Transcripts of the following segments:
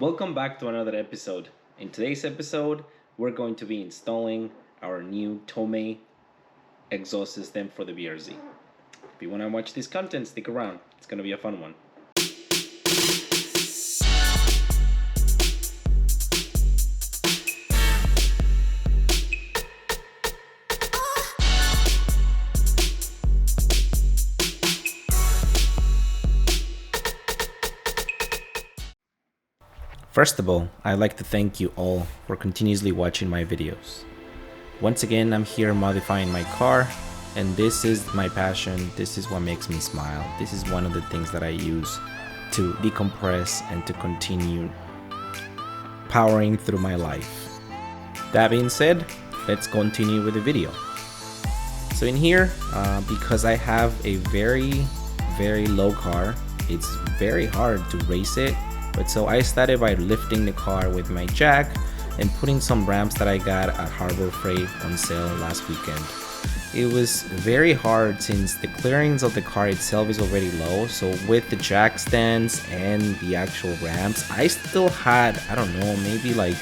Welcome back to another episode. In today's episode, we're going to be installing our new Tomei exhaust system for the BRZ. If you want to watch this content, stick around. It's going to be a fun one. First of all, I'd like to thank you all for continuously watching my videos. Once again, I'm here modifying my car, and this is my passion. This is what makes me smile. This is one of the things that I use to decompress and to continue powering through my life. That being said, let's continue with the video. So in here, because I have a very low car, it's very hard to race it. But so I started by lifting the car with my jack and putting some ramps that I got at Harbor Freight on sale last weekend. It was very hard since the clearance of the car itself is already low, so with the jack stands and the actual ramps, I still had, I don't know, maybe like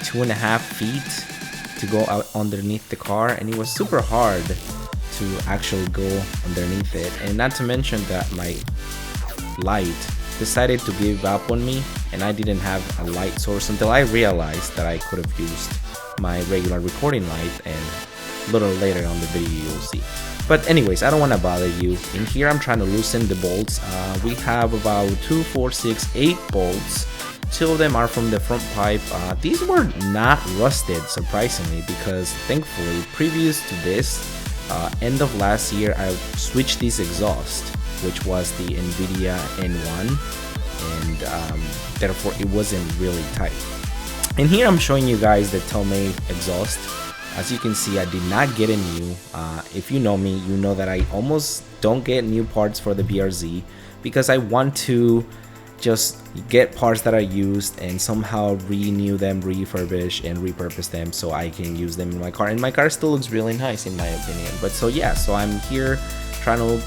2.5 feet to go out underneath the car, and it was super hard to actually go underneath it. And not to mention that my light decided to give up on me, and I didn't have a light source until I realized that I could have used my regular recording light, and a little later on the video you'll see. But anyways, I don't want to bother you. In here I'm trying to loosen the bolts. We have about 2, 4, 6, 8 bolts. 2 of them are from the front pipe. These were not rusted, surprisingly, because thankfully previous to this, end of last year, I switched this exhaust, which was the NVIDIA N1, and therefore it wasn't really tight. And here I'm showing you guys the Tomei exhaust. As you can see, I did not get a new. If you know me, you know that I almost don't get new parts for the BRZ because I want to just get parts that are used and somehow renew them, refurbish and repurpose them so I can use them in my car. And my car still looks really nice in my opinion. But so yeah, so I'm here trying to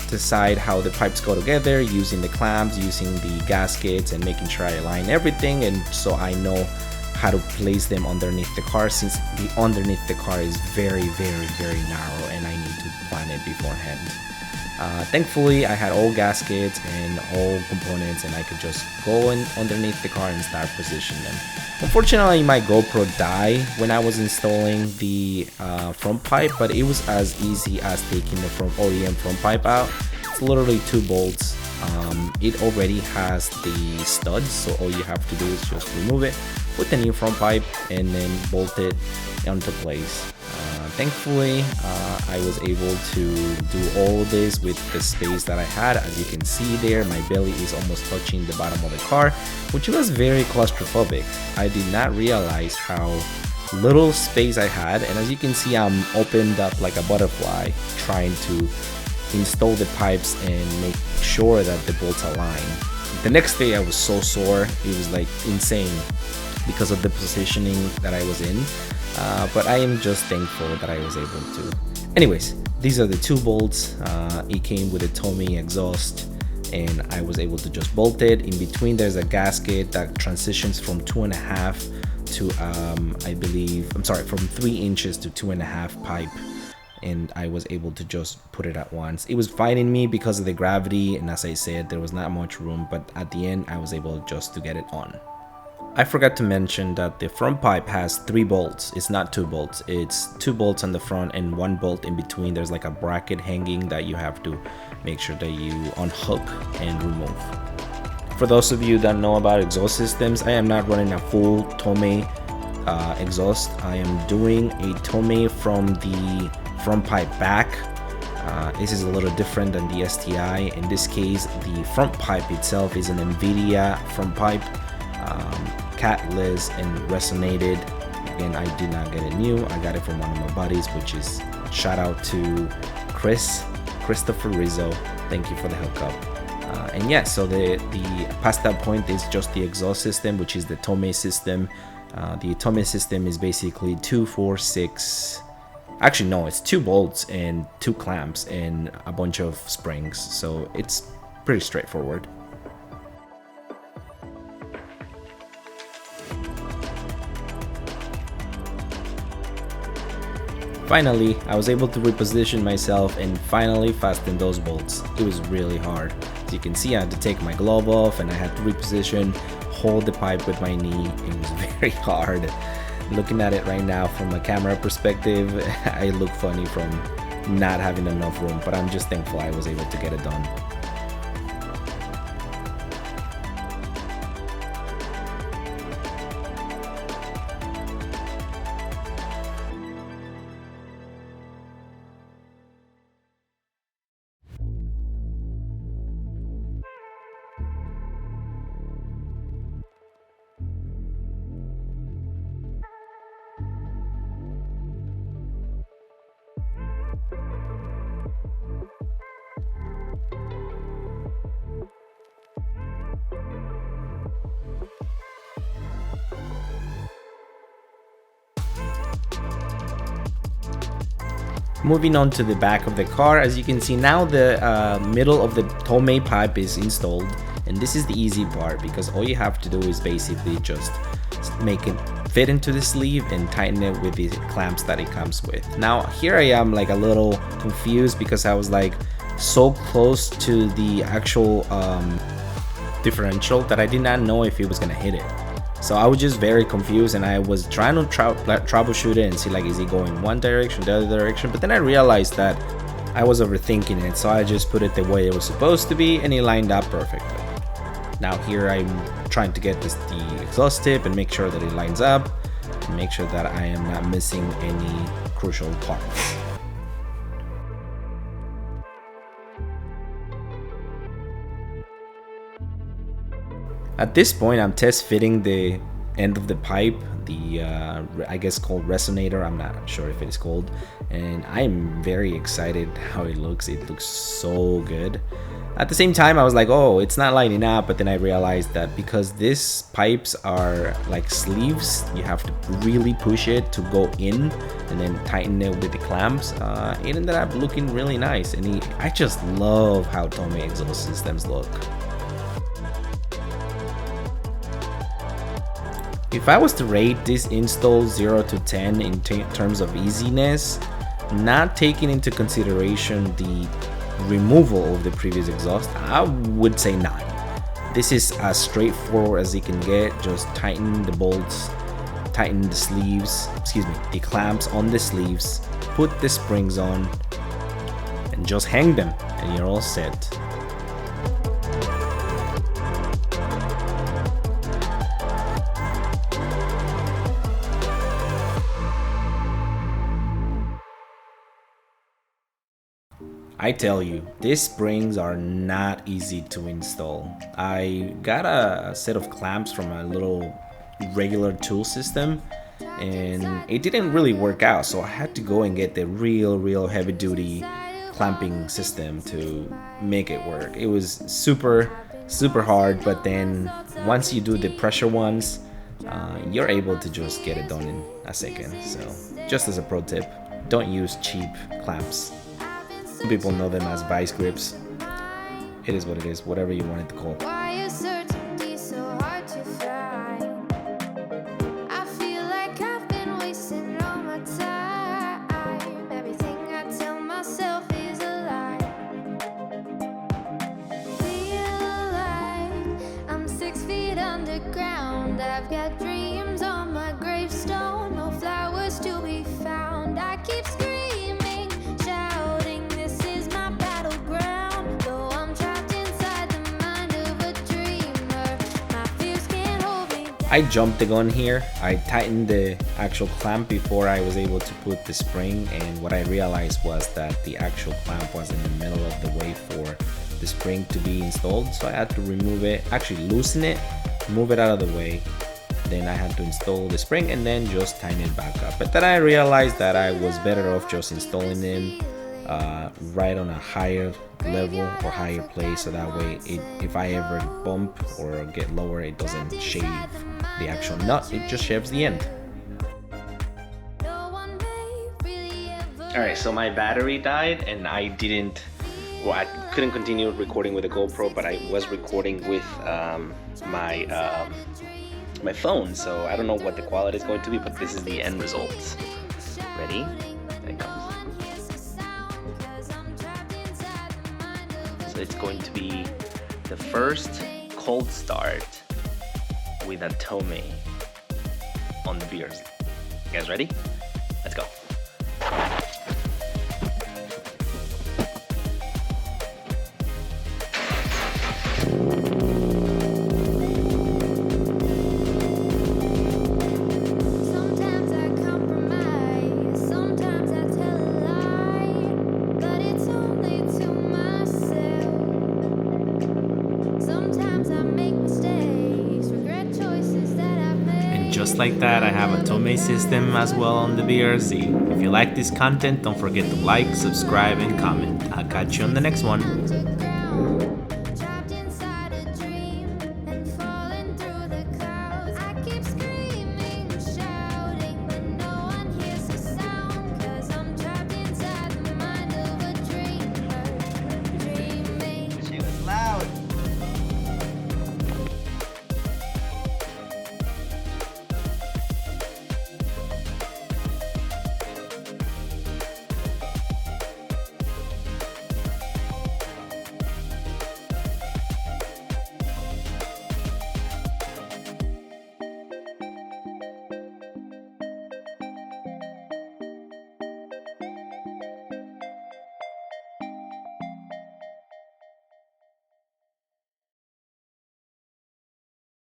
decide how the pipes go together, using the clamps, using the gaskets, and making sure I align everything, and so I know how to place them underneath the car, since the underneath the car is very narrow and I need to plan it beforehand. Thankfully I had all gaskets and all components, and I could just go in underneath the car and start positioning them. Unfortunately, my GoPro died when I was installing the front pipe, but it was as easy as taking the OEM front pipe out. It's literally 2 bolts. It already has the studs, so all you have to do is just remove it, put the new front pipe, and then bolt it onto place. Thankfully, I was able to do all this with the space that I had. As you can see there, my belly is almost touching the bottom of the car, which was very claustrophobic. I did not realize how little space I had, and as you can see, I'm opened up like a butterfly trying to install the pipes and make sure that the bolts align. The next day I was so sore, it was like insane because of the positioning that I was in. But I am just thankful that I was able to. Anyways, these are the 2 bolts. It came with a Tomei exhaust, and I was able to just bolt it. In between there's a gasket that transitions from 2.5 to from 3 inches to 2.5 pipe, and I was able to just put it at once. It was fighting me because of the gravity, and as I said, there was not much room, but at the end I was able just to get it on. I forgot to mention that the front pipe has 3 bolts. It's not 2 bolts. It's 2 bolts on the front and 1 bolt in between. There's like a bracket hanging that you have to make sure that you unhook and remove. For those of you that know about exhaust systems, I am not running a full Tomei exhaust. I am doing a Tomei from the front pipe back. This is a little different than the STI. In this case, the front pipe itself is an NVIDIA front pipe. Catless and resonated. Again, I did not get it new. I got it from one of my buddies, which is shout out to Christopher Rizzo. Thank you for the hookup. And yeah, so the past that point is just the exhaust system, which is the Tomei system. The Tomei system is basically 2, 4, 6. Actually, no, it's 2 bolts and 2 clamps and a bunch of springs. So it's pretty straightforward. Finally, I was able to reposition myself and finally fasten those bolts. It was really hard. As you can see, I had to take my glove off and I had to reposition, hold the pipe with my knee. It was very hard. Looking at it right now from a camera perspective, I look funny from not having enough room, but I'm just thankful I was able to get it done. Moving on to the back of the car, as you can see now the middle of the Tomei pipe is installed, and this is the easy part because all you have to do is basically just make it fit into the sleeve and tighten it with the clamps that it comes with. Now here I am like a little confused because I was like so close to the actual differential that I did not know if it was gonna hit it. So I was just very confused and I was trying to troubleshoot it and see like, is it going one direction, the other direction? But then I realized that I was overthinking it, so I just put it the way it was supposed to be and it lined up perfectly. Now here I'm trying to get the exhaust tip and make sure that it lines up and make sure that I am not missing any crucial parts. At this point, I'm test fitting the end of the pipe, the I guess called resonator, I'm not sure if it is called, and I'm very excited how it looks. It looks so good. At the same time, I was like, oh, it's not lining up, but then I realized that because these pipes are like sleeves, you have to really push it to go in and then tighten it with the clamps. It ended up looking really nice, and I just love how Tomei exhaust systems look. If I was to rate this install 0 to 10 in terms of easiness, not taking into consideration the removal of the previous exhaust, I would say 9. This is as straightforward as it can get. Just tighten the bolts, tighten the sleeves, the clamps on the sleeves, put the springs on, and just hang them, and you're all set. I tell you, these springs are not easy to install. I got a set of clamps from a little regular tool system and it didn't really work out, so I had to go and get the real heavy duty clamping system to make it work. It was super hard, but then once you do the pressure ones, you're able to just get it done in a second. So just as a pro tip, don't use cheap clamps. Some people know them as vice grips. It is what it is, whatever you want it to call. Why is certainty so hard to find? I feel like I've been wasting all my time. Everything I tell myself is a lie. Feel like I'm 6 feet underground. I've got dreams on my gravestone, no flowers to be found. I keep screaming, shouting, this is my battleground. Though I'm trapped inside the mind of a dreamer, my fears can't hold me down. I jumped the gun here. I tightened the actual clamp before I was able to put the spring, and what I realized was that the actual clamp was in the middle of the way for the spring to be installed, so I had to remove it, actually loosen it, move it out of the way. Then I had to install the spring and then just tighten it back up. But then I realized that I was better off just installing them right on a higher level or higher place, so that way if I ever bump or get lower, it doesn't shave the actual nut, it just shaves the end. Alright, so my battery died and I couldn't continue recording with the GoPro, but I was recording with my phone, so I don't know what the quality is going to be, but this is the end result. Ready? There you go. it's going to be the first cold start with a Tomei on the beers. You guys ready? Let's go. Sometimes I compromise, sometimes I tell a lie, but it's only to myself. Sometimes I make mistakes, regret choices that I've made. And just like that, I have a Tomei system as well on the VRZ. If you like this content, don't forget to like, subscribe, and comment. I'll catch you on the next one. Underground.